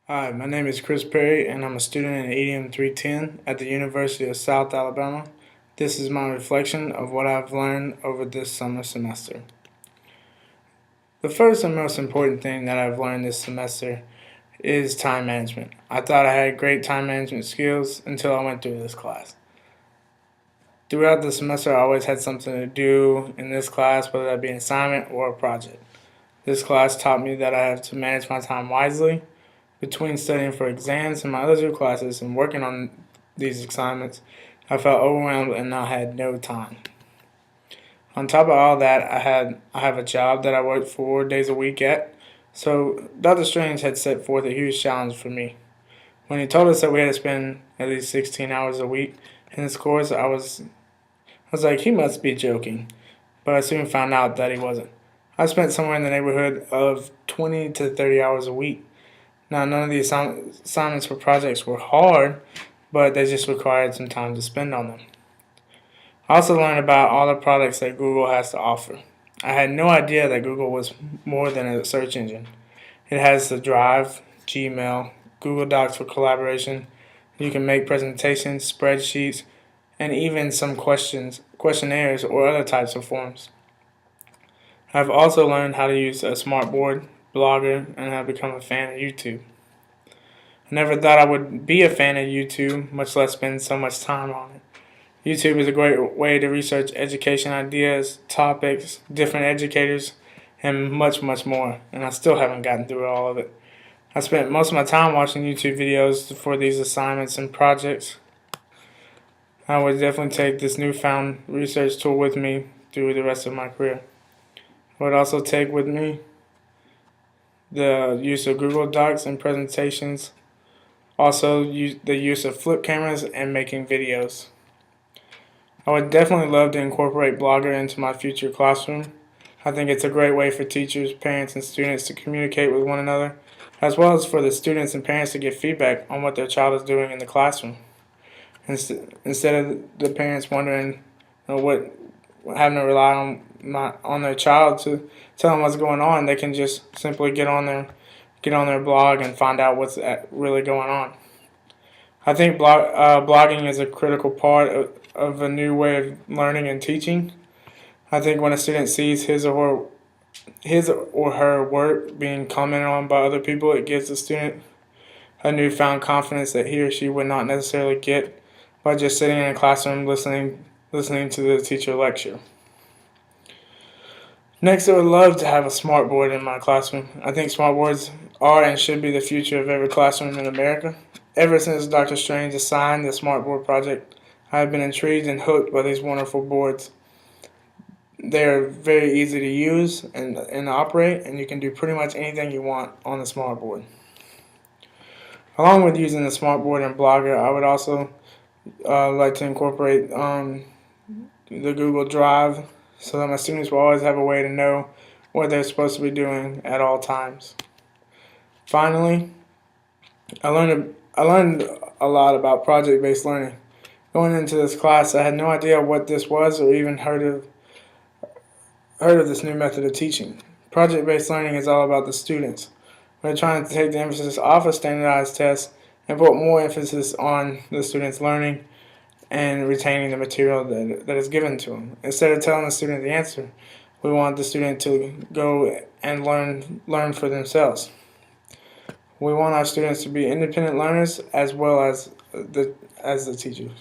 Hi, my name is Chris Perry, and I'm a student in EDM310 at the University of South Alabama. This is my reflection of what I've learned over this summer semester. The first and most important thing that I've learned this semester is time management. I thought I had great time management skills until I went through this class. Throughout the semester, I always had something to do in this class, whether that be an assignment or a project. This class taught me that I have to manage my time wisely. Between studying for exams and my other two classes and working on these assignments, I felt overwhelmed and I had no time. On top of all that, I have a job that I work 4 days a week at, so Dr. Strange had set forth a huge challenge for me. When he told us that we had to spend at least 16 hours a week in this course, I was like, he must be joking, but I soon found out that he wasn't. I spent somewhere in the neighborhood of 20 to 30 hours a week. Now, none of the assignments for projects were hard, but they just required some time to spend on them. I also learned about all the products that Google has to offer. I had no idea that Google was more than a search engine. It has the Drive, Gmail, Google Docs for collaboration. You can make presentations, spreadsheets, and even some questionnaires, or other types of forms. I've also learned how to use a smartboard, Blogger, and have become a fan of YouTube. I never thought I would be a fan of YouTube, much less spend so much time on it. YouTube is a great way to research education ideas, topics, different educators, and much, much more. And I still haven't gotten through all of it. I spent most of my time watching YouTube videos for these assignments and projects. I would definitely take this newfound research tool with me through the rest of my career. I would also take with me the use of Google Docs and presentations, also the use of flip cameras and making videos. I would definitely love to incorporate Blogger into my future classroom. I think it's a great way for teachers, parents, and students to communicate with one another, as well as for the students and parents to get feedback on what their child is doing in the classroom. Instead of the parents wondering having to rely on their child to tell them what's going on, they can just simply get on their blog and find out what's really going on. I think blogging is a critical part of a new way of learning and teaching. I think when a student sees his or her work being commented on by other people, it gives the student a newfound confidence that he or she would not necessarily get by just sitting in a classroom listening to the teacher lecture. Next, I would love to have a smartboard in my classroom. I think smartboards are and should be the future of every classroom in America. Ever since Dr. Strange assigned the smartboard project, I have been intrigued and hooked by these wonderful boards. They are very easy to use and operate, and you can do pretty much anything you want on the smartboard. Along with using the smartboard and Blogger, I would also like to incorporate the Google Drive so that my students will always have a way to know what they're supposed to be doing at all times. Finally, I learned a lot about project-based learning. Going into this class, I had no idea what this was or even heard of this new method of teaching. Project-based learning is all about the students. We're trying to take the emphasis off of standardized tests and put more emphasis on the students learning and retaining the material that is given to them. Instead of telling the student the answer, we want the student to go and learn for themselves. We want our students to be independent learners as well as the teachers.